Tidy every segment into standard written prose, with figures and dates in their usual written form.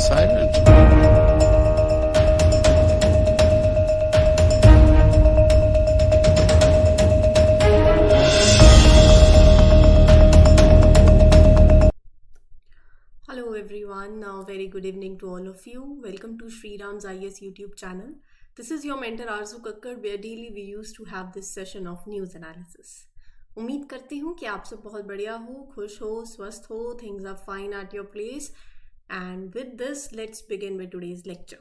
silent. Hello everyone, now very good evening to all of you. Welcome to Shriram's IS YouTube channel. This is your mentor Arzu Kakkar, where daily we used to have this session of news analysis. उम्मीद करती हूँ कि आप सब बहुत बढ़िया हो, खुश हो, स्वस्थ हो, things are fine at your place. And with this, let's begin with today's lecture.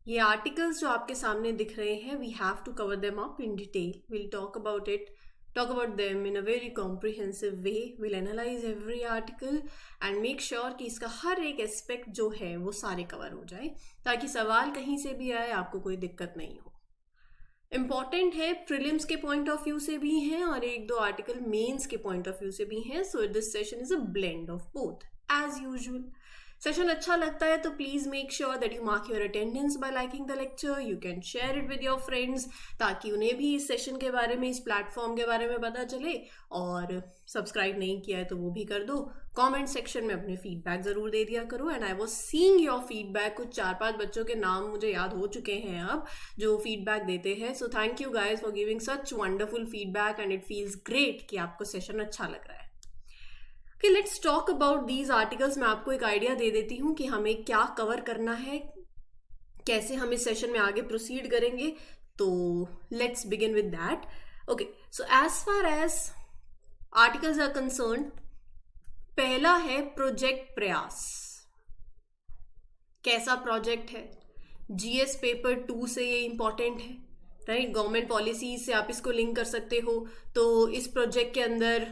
ये articles जो आपके सामने दिख रहे हैं, we have to cover them up in detail. We'll talk about them in a very comprehensive way. We'll analyze every article and make sure कि इसका हर एक एस्पेक्ट जो है वो सारे कवर हो जाए, ताकि सवाल कहीं से भी आए आपको कोई दिक्कत नहीं हो. इम्पॉर्टेंट है, प्रीलिम्स के पॉइंट ऑफ व्यू से भी हैं और एक दो आर्टिकल मेंस के पॉइंट ऑफ व्यू से भी हैं. So this session is a blend of both as usual. Session अच्छा लगता है तो please make sure that you mark your attendance by liking the lecture. You can share it with your friends ताकि उन्हें भी इस सेशन के बारे में, इस प्लेटफॉर्म के बारे में पता चले. और सब्सक्राइब नहीं किया है तो वो भी कर दो. कमेंट सेक्शन में अपने फीडबैक जरूर दे दिया करो. And I was seeing your feedback. कुछ 4-5 बच्चों के नाम मुझे याद हो चुके हैं अब जो फीडबैक देते हैं. So thank you guys for giving such wonderful feedback and it feels great कि आपको सेशन अच्छा लग रहा है. Okay, let's talk about these articles. मैं आपको एक आइडिया दे देती हूँ कि हमें क्या कवर करना है, कैसे हम इस सेशन में आगे प्रोसीड करेंगे. तो let's begin with that. Okay, so as far as articles are concern, पहला है प्रोजेक्ट प्रयास. कैसा प्रोजेक्ट है? जीएस पेपर 2 से ये इंपॉर्टेंट है, राइट. गवर्नमेंट पॉलिसीज से आप इसको लिंक कर सकते हो. तो इस प्रोजेक्ट के अंदर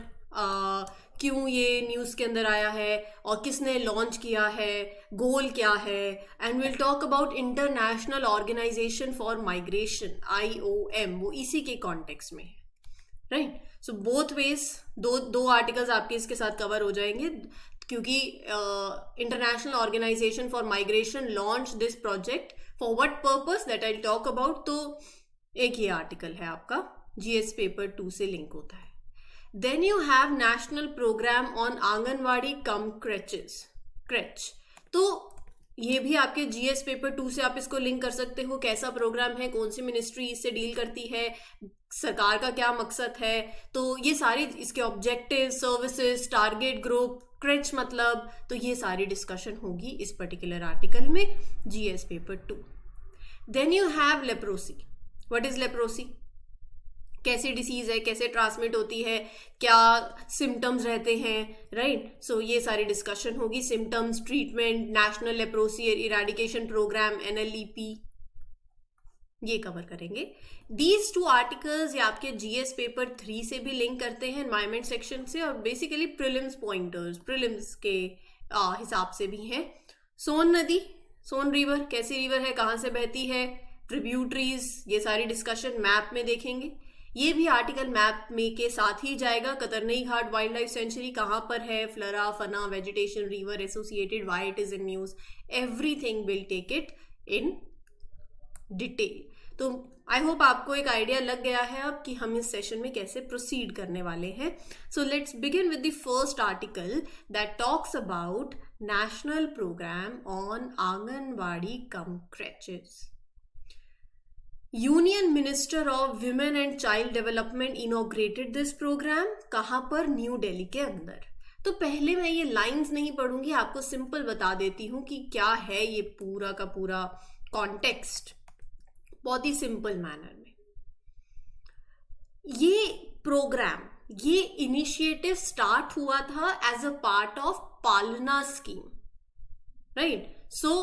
क्यों ये न्यूज़ के अंदर आया है और किसने लॉन्च किया है, गोल क्या है. And will talk about international organization for migration, IOM, वो इसी के कॉन्टेक्स्ट में है, राइट. सो बोथ वेज दो आर्टिकल्स आपके इसके साथ कवर हो जाएंगे, क्योंकि international organization for migration launch this project for what purpose that I talk about. तो एक ये आर्टिकल है आपका, GS पेपर 2 से लिंक होता है. Then you have national program on anganwadi come creche. तो ये भी आपके GS पेपर 2 से आप इसको लिंक कर सकते हो. कैसा प्रोग्राम है, कौन सी मिनिस्ट्री इससे डील करती है, सरकार का क्या मकसद है. तो ये सारी इसके objective, services, target group, creche मतलब, तो ये सारी डिस्कशन होगी इस पर्टिकुलर आर्टिकल में, GS paper 2. Then you have leprosy. What is leprosy? कैसी डिसीज है, कैसे ट्रांसमिट होती है, क्या सिम्टम्स रहते हैं, राइट. सो ये सारी डिस्कशन होगी. Symptoms, treatment, national leprosy eradication programme, NLEP, ये कवर करेंगे. दीज 2 आर्टिकल्स ये आपके GS पेपर 3 से भी लिंक करते हैं, एनवायरमेंट सेक्शन से, और बेसिकली प्रीलिम्स पॉइंटर्स, प्रीलिम्स के हिसाब से भी हैं. सोन नदी, सोन रिवर, कैसी रिवर है, कहाँ से बहती है, ट्रिब्यूटरीज, ये सारी डिस्कशन मैप में देखेंगे. ये भी आर्टिकल मैप में के साथ ही जाएगा. Katarniaghat wild life sanctuary कहाँ पर है, flora, fauna, vegetation, river associated, why it is in news, everything will take it in detail. तो आई होप आपको एक आइडिया लग गया है अब कि हम इस सेशन में कैसे प्रोसीड करने वाले हैं. So let's begin with the first article that talks about national programme on anganwadi cum creches. Union minister of women and child development inaugurated this programme. कहाँ पर? न्यू दिल्ली के अंदर. तो पहले मैं ये लाइंस नहीं पढ़ूंगी, आपको सिंपल बता देती हूँ कि क्या है ये पूरा का पूरा कॉन्टेक्स्ट, बहुत ही सिंपल मैनर में. ये प्रोग्राम, ये इनिशिएटिव स्टार्ट हुआ था एज अ पार्ट ऑफ पालना स्कीम, राइट. सो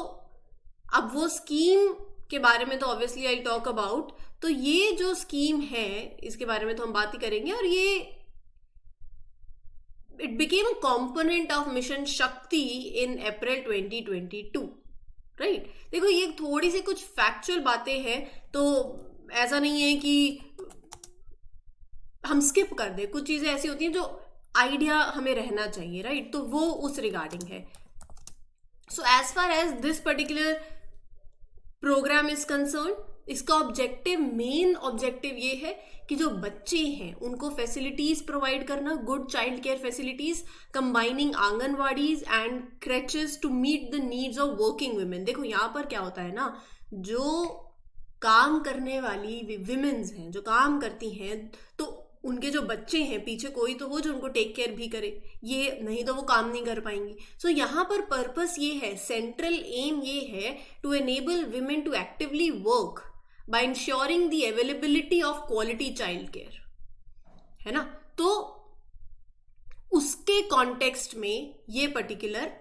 अब वो स्कीम के बारे में तो ऑब्वियसली आई टॉक अबाउट. तो ये जो स्कीम है इसके बारे में तो हम बात ही करेंगे. और ये it became a component of mission शक्ति इन अप्रैल 2022, राइट. देखो ये थोड़ी सी कुछ फैक्चुअल बातें हैं, तो ऐसा नहीं है कि हम स्किप कर दें. कुछ चीजें ऐसी होती हैं जो आइडिया हमें रहना चाहिए, राइट. तो वो उस रिगार्डिंग है. So as far as this particular program is concerned, इसका ऑब्जेक्टिव, मेन ऑब्जेक्टिव ये है कि जो बच्चे हैं उनको फैसिलिटीज प्रोवाइड करना, good child care facilities, combining anganwadis and creches to meet the needs of working women. देखो यहाँ पर क्या होता है ना, जो काम करने वाली विमेन्स हैं, जो काम करती हैं, तो उनके जो बच्चे हैं पीछे कोई तो हो जो उनको टेक केयर भी करे, ये नहीं तो वो काम नहीं कर पाएंगी। सो यहाँ पर पर्पस ये है, सेंट्रल एम ये है to enable women to actively work by ensuring the availability of quality child care, है ना। तो उसके कॉन्टेक्स्ट में ये पर्टिकुलर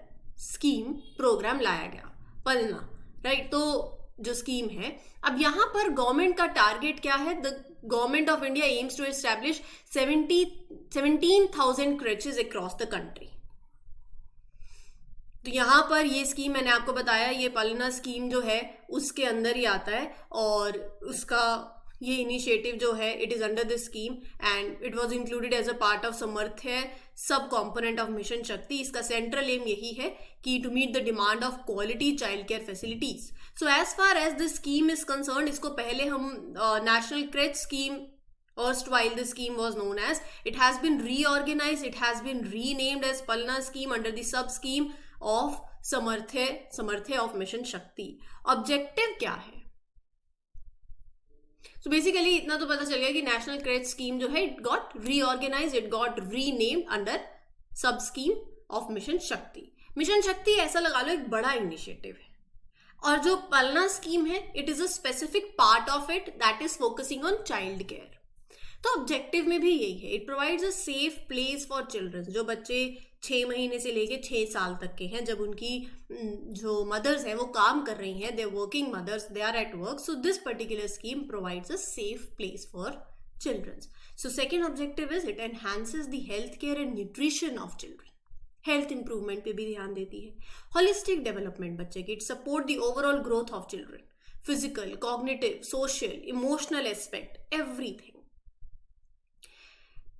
स्कीम प्रोग्राम लाया गया, पलना, राइट। तो जो स्कीम है, अब यहां पर गवर्नमेंट का टारगेट क्या है, the government of India aims to establish 17,000 creches across the country. तो यहां पर ये स्कीम मैंने आपको बताया, ये पलना स्कीम जो है उसके अंदर ही आता है, और उसका ये इनिशिएटिव जो है it is under this scheme and it was included as a part of Samarthya sub component of mission शक्ति। इसका सेंट्रल एम यही है कि to meet the demand of quality child care facilities. So as far as this scheme is concern, इसको पहले हम national creche scheme, erstwhile the scheme was known as, it has been reorganized, it has been renamed as Palna scheme under the sub scheme of समर्थ्य of mission शक्ति। Objective क्या है? So basically इतना तो पता चल गया कि नेशनल क्रेच स्कीम जो है it got reorganize, it got renamed under sub scheme of mission Shakti. Mission Shakti ऐसा लगा लो एक बड़ा इनिशिएटिव है, और जो पलना स्कीम है it is a specific part of it that is focusing on child care. तो ऑब्जेक्टिव में भी यही है, it provides a safe place for children. जो बच्चे 6 महीने से लेके 6 साल तक के हैं, जब उनकी जो मदर्स हैं वो काम कर रही हैं, they working mothers, they are at work, so this particular scheme provides a safe place for children. So second objective is it enhances the health care and nutrition of children, health improvement पे भी ध्यान देती है। Holistic development बच्चे की, it support the overall growth of children, physical, cognitive, social, emotional aspect, everything.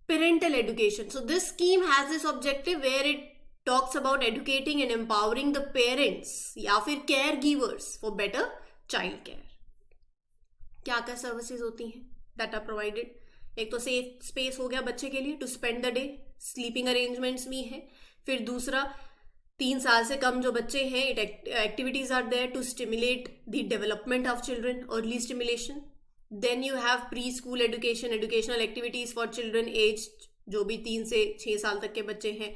Parental education. So this scheme has this objective where it talks about educating and empowering the parents या फिर caregivers for better child care. क्या क्या services होती हैं that are provided? एक तो safe space हो गया बच्चे के लिए to spend the day, sleeping arrangements भी हैं। फिर दूसरा, 3 साल से कम जो बच्चे हैं, activities are there to stimulate the development of children, early stimulation. Then you have preschool education, educational activities for children aged जो भी 3 से 6 साल तक के बच्चे हैं।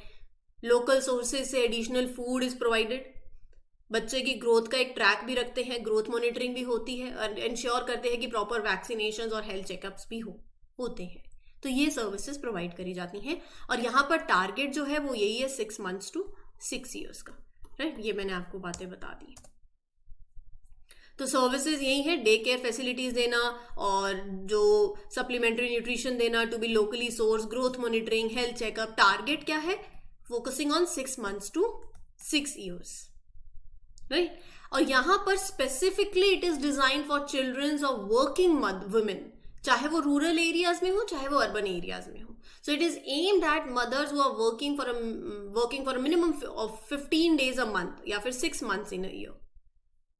लोकल सोर्सेज से एडिशनल फूड इज प्रोवाइडेड। बच्चे की ग्रोथ का एक ट्रैक भी रखते हैं, ग्रोथ मॉनिटरिंग भी होती है, और इंश्योर करते हैं कि प्रॉपर वैक्सीनेशन और हेल्थ चेकअप्स भी होते हैं। तो ये सर्विसेज प्रोवाइड करी जाती हैं, और यहाँ पर टारगेट जो है वो यही है 6 months to 6 years का, राइट। ये मैंने आपको बातें बता दी। तो सर्विसेज यही है, डे केयर फैसिलिटीज देना और जो सप्लीमेंट्री न्यूट्रिशन देना, to be locally source, growth monitoring, health checkup. Target क्या है? Focusing on 6 months to 6 years, right. और यहां पर specifically it is design for childrens of working women, चाहे वो रूरल एरियाज में हो चाहे वो अर्बन एरियाज में हो। So it is aimed at mothers who are working for a minimum of 15 days a month या फिर 6 months in a year.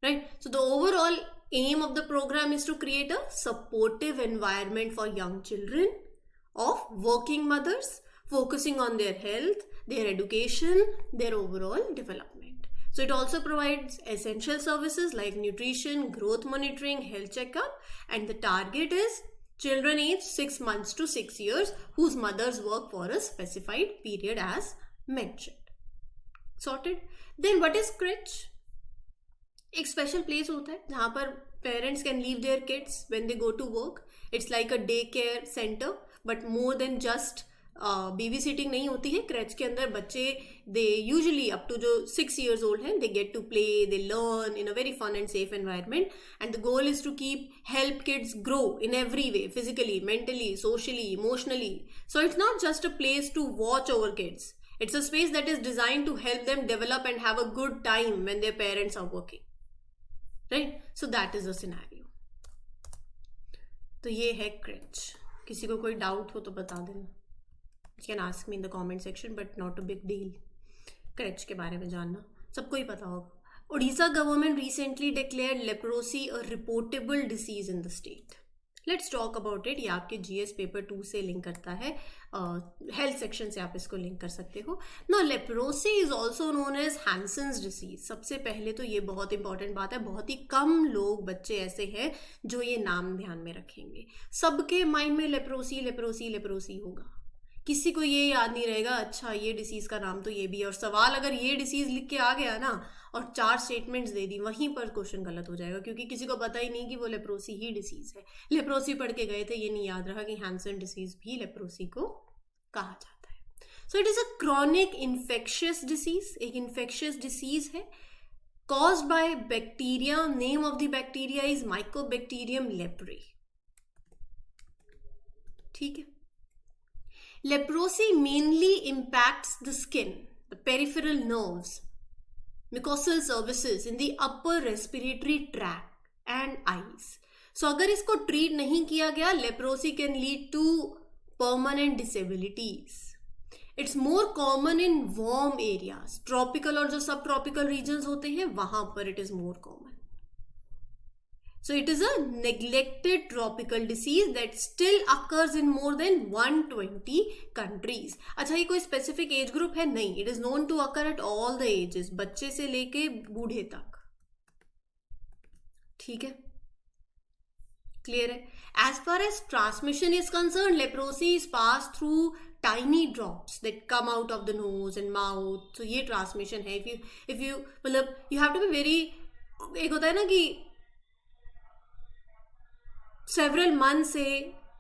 Right? So the overall aim of the program is to create a supportive environment for young children of working mothers, focusing on their health, their education, their overall development. So it also provides essential services like nutrition, growth monitoring, health checkup, and the target is children aged 6 months to 6 years whose mothers work for a specified period as mentioned. Sorted? Then what is crèche? एक special place होता है जहाँ पर parents can leave their kids when they go to work. It's like a day care centre, but more than just baby sitting नहीं होती है। Creche के अंदर बच्चे दे यूजुअली अप टू जो 6 years old हैं, they get to play, they learn in a very fun and safe environment, and the goal is to keep help kids grow in every way, physically, mentally, socially, emotionally. So it's not just a place to watch over kids, it's a space that is designed to help them develop and have a good time when their parents are working, right? So that is the scenario. तो ये है creche. किसी को कोई doubt हो तो बता देना, you can ask me in the comment section, but not a big deal। Creche के बारे में जानना सबको ही पता होगा, Odisha government recently declared leprosy a reportable disease in the state. Let's talk about it. ये आपके GS पेपर 2 से लिंक करता है, हेल्थ सेक्शन से आप इसको लिंक कर सकते हो. Now leprosy is also known as Hansen's disease. सबसे पहले तो ये बहुत इंपॉर्टेंट बात है, बहुत ही कम लोग बच्चे ऐसे हैं जो ये नाम ध्यान में रखेंगे. सबके माइंड में लेप्रोसी लेप्रोसी लेप्रोसी होगा, किसी को ये याद नहीं रहेगा अच्छा ये डिसीज का नाम तो ये भी है. और सवाल अगर ये डिसीज लिख के आ गया ना और 4 स्टेटमेंट्स दे दी, वहीं पर क्वेश्चन गलत हो जाएगा, क्योंकि किसी को पता ही नहीं कि वो लेप्रोसी ही डिसीज है. लेप्रोसी पढ़ के गए थे, ये नहीं याद रहा कि हैंसन डिसीज भी लेप्रोसी को कहा जाता है. So it is a chronic infectious disease, एक इन्फेक्शियस डिसीज है caused by bacteria. Name of the bacteria is Mycobacterium leprae. ठीक है. Leprosy mainly impacts the skin, the peripheral nerves, mucosal surfaces in the upper respiratory tract and eyes. So अगर इसको treat नहीं किया गया, leprosy can lead to permanent disabilities. It's more common in warm areas, tropical और जो subtropical regions होते हैं वहां पर it is more common. So it is a neglected tropical disease that still occurs in more than 120 countries. अच्छा, ये कोई specific age group है? नहीं. It is known to occur at all the ages, बच्चे से लेके बूढ़े तक. ठीक है, क्लियर है. As far as transmission is concerned, leprosy is passed through tiny drops that come out of the nose and mouth. So ये transmission है. If you मतलब you have to be very, एक होता है ना कि सेवरल मंथ से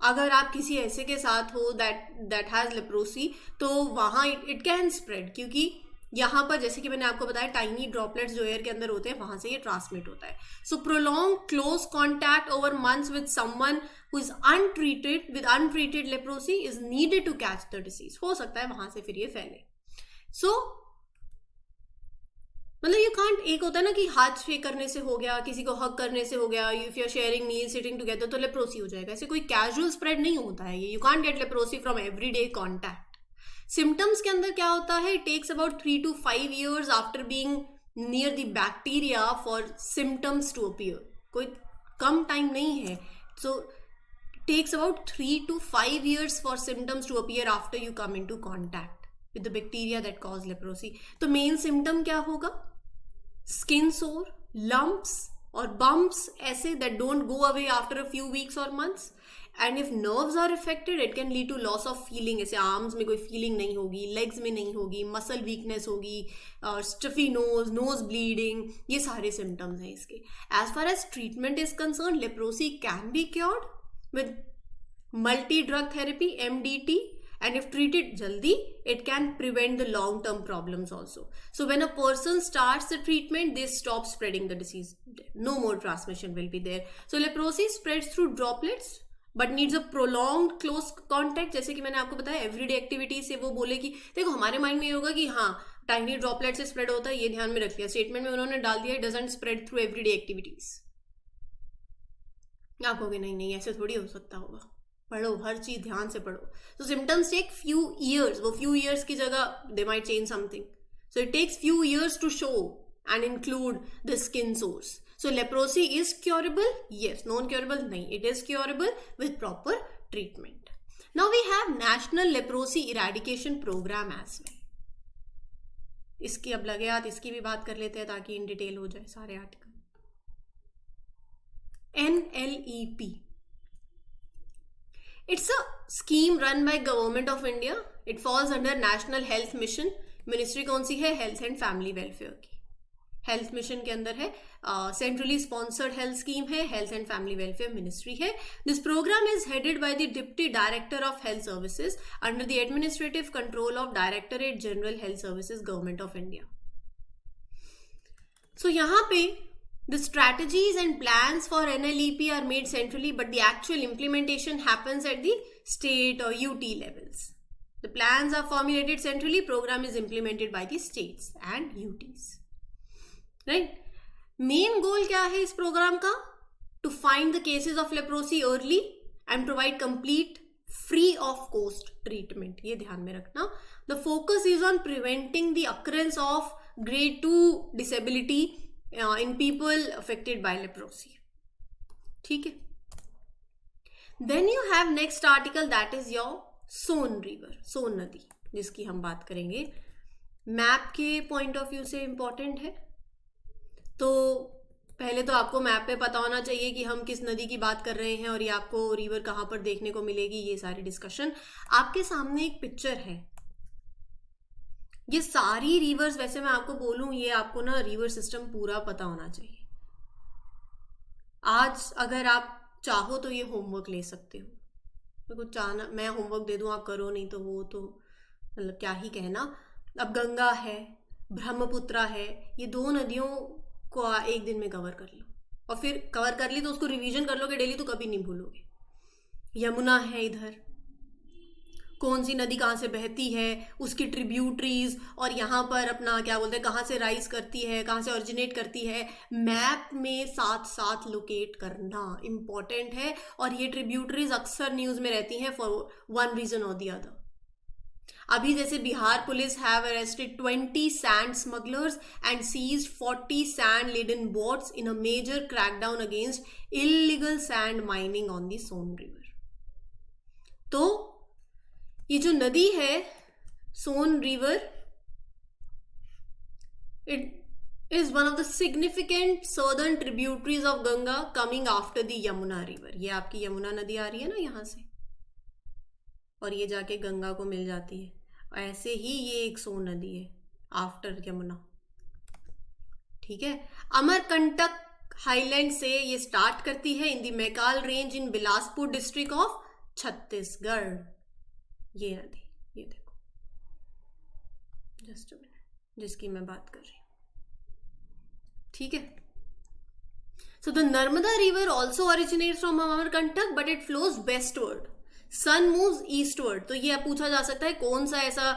अगर आप किसी ऐसे के साथ हो दैट हैज लेप्रोसी, तो वहाँ इट कैन स्प्रेड, क्योंकि यहाँ पर जैसे कि मैंने आपको बताया टाइनी ड्रॉपलेट्स जो एयर के अंदर होते हैं वहां से ये ट्रांसमिट होता है. So prolong close contact over months with someone who is untreated leprosy is needed to catch the disease. हो सकता है वहां से फिर ये फैले. सो मतलब यू कांट, एक होता है ना कि हाथ शेक करने से हो गया, किसी को हग करने से हो गया, if you are sharing meal sitting together तो लेप्रोसी हो जाएगा. ऐसे कोई कैजुअल स्प्रेड नहीं होता है ये. You can't get leprosy from everyday contact. Symptoms के अंदर क्या होता है, it takes about 3 to 5 years after being near the bacteria for symptoms to appear. कोई कम टाइम नहीं है. So takes about 3 to 5 years for symptoms to appear after you come in to contact with the bacteria that cause leprosy. तो main symptom क्या होगा, skin सोर, lumps और bumps ऐसे that don't go away after a few weeks or months. And if nerves are affected, it can lead to loss of feeling. ऐसे arms में कोई feeling नहीं होगी, लेग्स में नहीं होगी, मसल वीकनेस होगी, स्टफी नोज ब्लीडिंग, ये सारे सिम्टम्स हैं इसके. As far as treatment is concern, leprosy can be cured with multi drug therapy MDT. And if treated jaldi, it can prevent the long-term problems also. So when a person starts the treatment, they stop spreading the disease. No more transmission will be there. So leprosy spreads through droplets, but needs a prolonged close contact. जैसे कि मैंने आपको बताया everyday activity से वो बोले कि देखो हमारे माइंड में ये होगा कि हाँ tiny droplet से spread होता है, ये ध्यान में रख लिया. स्टेटमेंट में उन्होंने डाल दिया it doesn't spread through everyday activities. आप कहोगे नहीं ऐसे थोड़ी हो सकता होगा. पढ़ो, हर चीज ध्यान से पढ़ो. तो सिम्टम्स टेक फ्यू ईयर्स. वो फ्यू ईयर्स की जगह they might change something. So it takes few years to show and include the skin sores. So leprosy is curable? Yes. Non curable? नहीं. It is curable with proper treatment. Now we have national leprosy eradication programme as well. इसकी अब लगे हाथ इसकी भी बात कर लेते हैं ताकि इन डिटेल हो जाए सारे article. NLEP. It's a scheme run by Government of India. It falls under National Health Mission. Ministry कौन सी है? हेल्थ एंड फैमिली वेलफेयर की. हेल्थ मिशन के अंदर है. सेंट्रली स्पॉन्सर्ड हेल्थ स्कीम है. Health and family welfare ministry है. This programme is headed by the deputy director of health services under the administrative control of directorate general health services, government of India. So यहाँ पे the strategies and plans for NLEP are made centrally, but the actual implementation happens at the state or UT levels. The plans are formulated centrally, program is implemented by the states and UTs. Right? Main goal क्या है इस program का? To find the cases of leprosy early and provide complete free of cost treatment. ये ध्यान में रखना. The focus is on preventing the occurrence of grade 2 disability in people affected by leprosy. ठीक है. Then you have next article, that is your Son river, Son नदी, जिसकी हम बात करेंगे. मैप के पॉइंट ऑफ व्यू से इम्पॉर्टेंट है. तो पहले तो आपको मैप पे पता होना चाहिए कि हम किस नदी की बात कर रहे हैं और ये आपको रिवर कहाँ पर देखने को मिलेगी. ये सारी डिस्कशन आपके सामने एक पिक्चर है. ये सारी रिवर्स, वैसे मैं आपको बोलूं, ये आपको ना रिवर सिस्टम पूरा पता होना चाहिए. आज अगर आप चाहो तो ये होमवर्क ले सकते हो. मेरे को चाहना, मैं होमवर्क दे दूं आप करो, नहीं तो वो तो मतलब क्या ही कहना. अब गंगा है, ब्रह्मपुत्रा है, ये 2 नदियों को एक दिन में कवर कर लो, और फिर कवर कर ली तो उसको रिवीजन कर लोगे डेली तो कभी नहीं भूलोगे. यमुना है इधर, कौन सी नदी कहाँ से बहती है, उसकी ट्रिब्यूटरीज, और यहाँ पर अपना क्या बोलते हैं, कहाँ से राइज करती है, कहाँ से ओरिजिनेट करती है, मैप में साथ साथ लोकेट करना इम्पॉर्टेंट है. और ये ट्रिब्यूटरीज अक्सर न्यूज में रहती हैं फॉर वन रीजन और दी अदर. अभी जैसे Bihar police have arrested 20 sand smugglers and seized 40 sand laden boats in a major crackdown against illegal sand mining on the Son river. तो ये जो नदी है Son river, it is one of the significant southern tributaries of Ganga coming after the Yamuna river. ये आपकी यमुना नदी आ रही है ना यहाँ से, और ये जाके गंगा को मिल जाती है. ऐसे ही ये एक सोन नदी है आफ्टर यमुना. ठीक है. अमरकंटक हाईलैंड से ये स्टार्ट करती है in the Maikal range in Bilaspur district of Chhattisgarh. ये नदी, ये देखो, जस्ट अ मिनट, जिसकी मैं बात कर रही हूँ. ठीक है. So the Narmada river also originates from Amarkantak but it flows westward. Son moves eastward. तो ये पूछा जा सकता है कौन सा ऐसा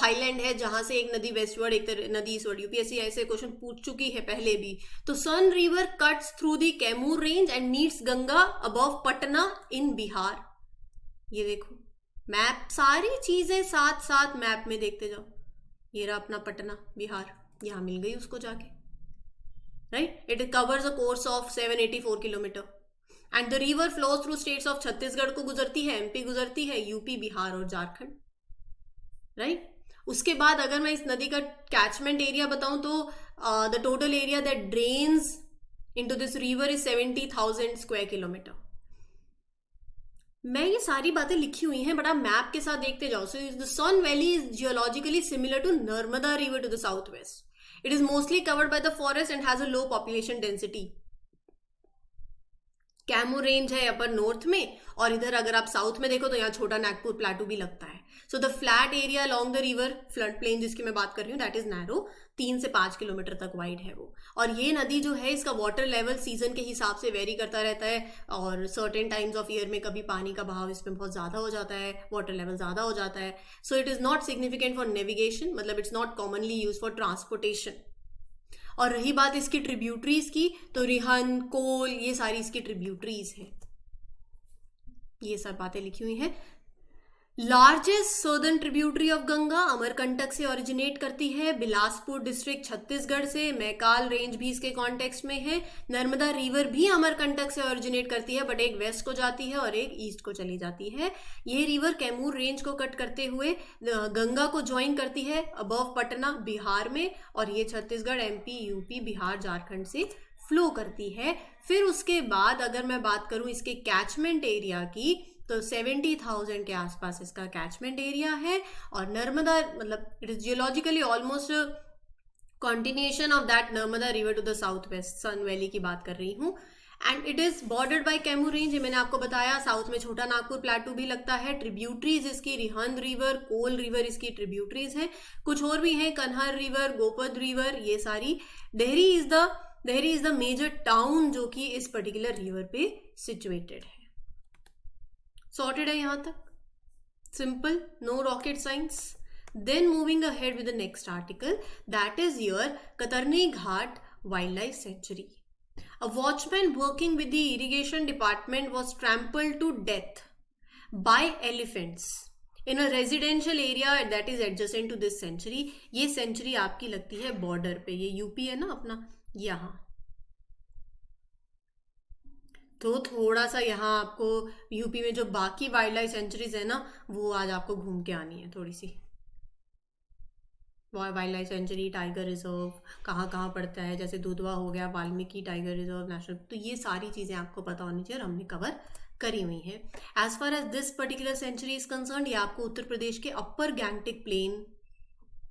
हाईलैंड है जहां से एक नदी वेस्टवर्ड एक नदी ईस्टवर्ड. यूपीएससी ऐसे क्वेश्चन पूछ चुकी है पहले भी. तो Son river cuts through the Kaimur range and meets Ganga above Patna in Bihar. ये देखो मैप, सारी चीजें साथ साथ मैप में देखते जाओ. ये रहा अपना पटना बिहार, यहां मिल गई उसको जाके. Right. It covers a course of 784 kilometre and the river flows through states of Chhattisgarh को गुजरती है, एमपी गुजरती है, यूपी, बिहार और झारखंड. राइट. उसके बाद अगर मैं इस नदी का कैचमेंट एरिया बताऊं तो the total area that drains into this river is 70,000 square kilometre. मैं ये सारी बातें लिखी हुई हैं, बट आप मैप के साथ देखते जाओ. So the Son valley is geologically similar to Narmada river to the south west. It is mostly covered by the forest and has a low population density. Kaimur range है अपर नॉर्थ में, और इधर अगर आप साउथ में देखो तो यहाँ छोटा नागपुर प्लाटू भी लगता है. So the flat area along the river flood plain जिसकी मैं बात कर रही हूँ, दैट इज नैरो. 3 से 5 किलोमीटर तक वाइड है वो. और ये नदी जो है, इसका वाटर लेवल सीजन के हिसाब से वेरी करता रहता है, और सर्टेन टाइम्स ऑफ ईयर में कभी पानी का बहाव इसमें बहुत ज्यादा हो जाता है, वाटर लेवल ज्यादा हो जाता है. So it is not significant for navigation, मतलब it's not commonly use for transportation. और रही बात इसकी ट्रिब्यूटरीज की, तो रिहन, कोल, ये सारी इसकी ट्रिब्यूटरीज हैं. ये सब बातें लिखी हुई हैं. Largest southern tributary of Ganga Amarkantak से ओरिजिनेट करती है, बिलासपुर डिस्ट्रिक्ट छत्तीसगढ़ से, मैकाल रेंज भी इसके कॉन्टेक्स्ट में है. नर्मदा रिवर भी अमरकंटक से ओरिजिनेट करती है, बट एक वेस्ट को जाती है और एक ईस्ट को चली जाती है. ये रिवर कैमूर रेंज को कट करते हुए गंगा को ज्वाइन करती है अबव पटना बिहार में, और ये छत्तीसगढ़, एमपी, यूपी, बिहार, झारखंड से फ्लो करती है. फिर उसके बाद अगर मैं बात करूं इसके कैचमेंट एरिया की, तो 70,000 के आसपास इसका कैचमेंट एरिया है. और नर्मदा, मतलब it is geologically almost continuation of that Narmada river to the south west. Son valley की बात कर रही हूँ. And it is bordered by Kaimur range. मैंने आपको बताया साउथ में छोटा नागपुर प्लाटू भी लगता है. ट्रिब्यूटरीज इसकी रिहंद रिवर, कोल रिवर इसकी ट्रिब्यूटरीज हैं. कुछ और भी हैं, कन्हर रिवर, गोपद रिवर, ये सारी. Dehri is the major town जो कि इस पर्टिकुलर रिवर पे सिचुएटेड है. सॉर्टेड है यहां तक, simple, no rocket science. Then moving ahead with the next article, that is your Katarni Ghat wild life sanctuary. A watchman working with the irrigation department was trampled to death by elephants in a residential area that is adjacent to this sanctuary. ये century आपकी लगती है border पे. ये UP है ना अपना, यहाँ तो थोड़ा सा यहाँ आपको यूपी में जो बाकी वाइल्ड लाइफ सेंचुरीज है ना, वो आज आपको घूम के आनी है थोड़ी सी। Wild life sanctuary, tiger reserve कहाँ कहाँ पड़ता है, जैसे दुधवा हो गया, वाल्मीकि टाइगर रिजर्व नेशनल, तो ये सारी चीज़ें आपको पता होनी चाहिए और हमने कवर करी हुई है। As far as this particular sanctuary is concern, ये आपको उत्तर प्रदेश के अपर गैंगटिक प्लेन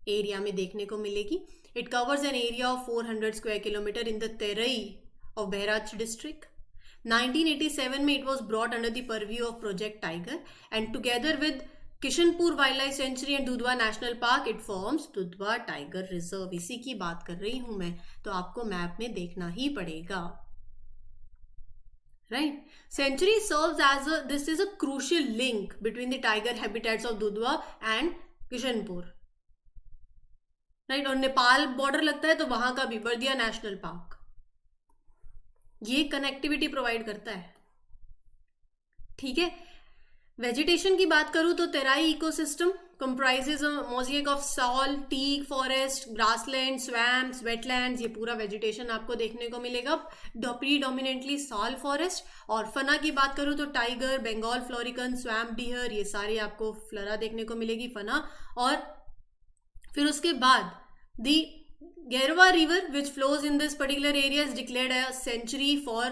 एरिया में देखने को मिलेगी। It covers an area of 400 square kilometre in the Terai of Bahraich district. 1987 में it was brought under the purview of project tiger and together with Kishanpur wild life sanctuary and Dudhwa national park it forms Dudhwa tiger reserve. इसी की बात कर रही हूं मैं, तो आपको मैप में देखना ही पड़ेगा, right. Sanctuary serves as this is a crucial link between the tiger habitats of Dudhwa and Kishanpur, right. और नेपाल बॉर्डर लगता है तो वहां का भी बर्दिया नेशनल पार्क, ये कनेक्टिविटी प्रोवाइड करता है, ठीक है। वेजिटेशन की बात करूं तो Terai ecosystem comprises a mosaic of salt, teak forest, grassland, swamps, wetlands, ये पूरा वेजिटेशन आपको देखने को मिलेगा। प्रीडोमिनेंटली साल फॉरेस्ट। और फना की बात करूँ तो tiger, Bengal florican, swamp deer, ये सारे आपको फ्लोरा देखने को मिलेगी, फना। और फिर उसके बाद दी Gerwa river which flows in this particular area is declared a sanctuary for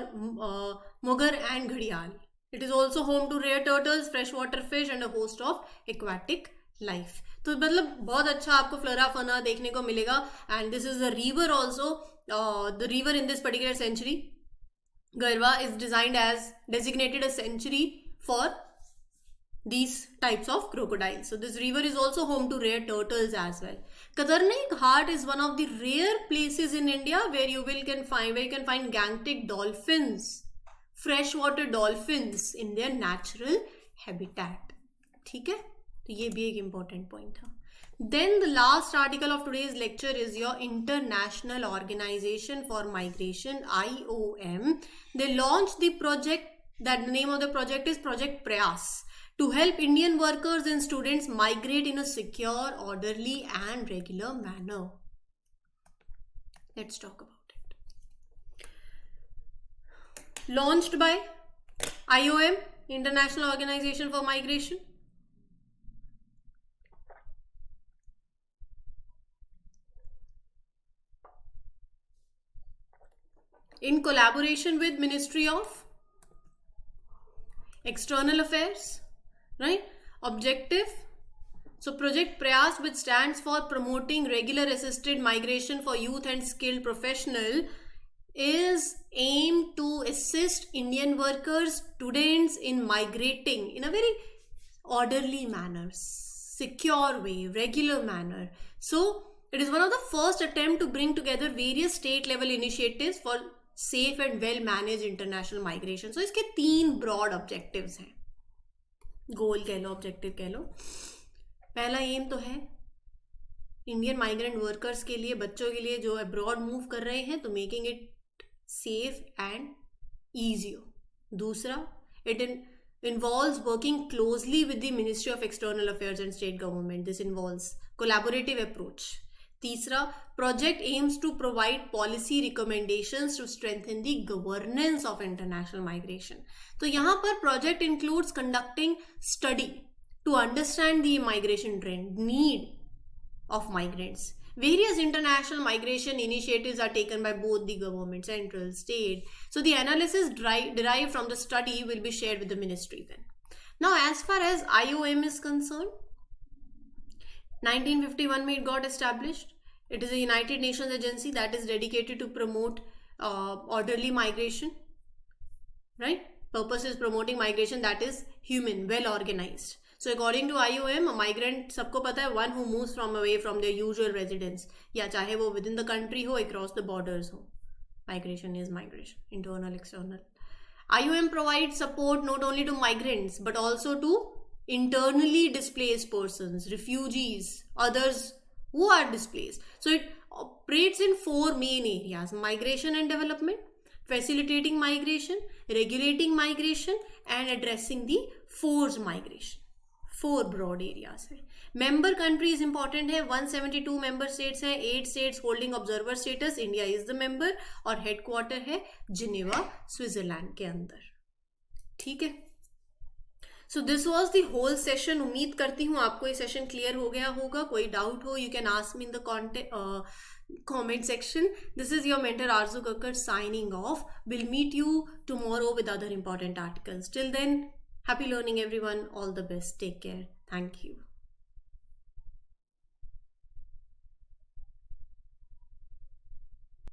Mughar and Ghadial. It is also home to rare turtles, freshwater fish and a host of aquatic life. तो मतलब बहुत अच्छा आपको flora फना देखने को मिलेगा। And this is the river also, the river in this particular sanctuary Gerwa is designed as designated a sanctuary for these types of crocodiles. So this river is also home to rare turtles as well. Katarni Ghat is one of the rare places in India where you can find gangtic dolphins, freshwater dolphins in their natural habitat. ठीक है, तो ये भी एक important point था. Then the last article of today's lecture is your International Organization for Migration, IOM. They launched the project, that the name of the project is Project Prayas, to help Indian workers and students migrate in a secure, orderly and regular manner. Let's talk about it. Launched by IOM, International Organization for Migration. In collaboration with Ministry of External Affairs, right? Objective. So Project Prayas, which stands for Promoting Regular Assisted Migration for Youth and Skilled Professional, is aimed to assist Indian workers, students in migrating in a very orderly manner, secure way, regular manner. So it is one of the first attempt to bring together various state level initiatives for safe and well managed international migration. So इसके 3 broad objectives हैं, गोल कह लो, objective कह लो. पहला M तो है Indian migrant workers के लिए, बच्चों के लिए जो अब्रॉड मूव कर रहे हैं, तो making it safe and easier. दूसरा, it involves working closely with the Ministry of External Affairs and State Government. This involves collaborative approach. तीसरा, project aims to provide policy recommendations to strengthen the governance of international migration. तो यहाँ पर project includes conducting study to understand the migration trend, need of migrants. Various international migration initiatives are taken by both the government, central, state. So the analysis derived from the study will be shared with the ministry then. Now, as far as IOM is concerned, 1951 में it got established. It is a United Nations agency that is dedicated to promote orderly migration, right? Purpose is promoting migration that is human, well organized. So according to IOM, a migrant, सबको पता है, one who moves from away from their usual residence, या चाहे वो within the country हो, across the borders हो. Migration is migration, internal, external. IOM provides support not only to migrants but also to internally displaced persons, refugees, others who are displaced. So it operates in 4 main areas: migration and development, facilitating migration, regulating migration, and addressing the forced migration. 4 broad areas है। Member countries important है, 172 member states हैं, 8 states holding observer status, India is the member, और headquarter है Geneva Switzerland के अंदर। ठीक है, so this was the whole session. उम्मीद करती हूँ आपको ये सेशन क्लियर हो गया होगा। कोई डाउट हो, you can ask me in the comment section. This is your mentor Arzu Kakkar signing off. We'll meet you tomorrow with other important articles. Till then, happy learning everyone. All the best. Take care. Thank you.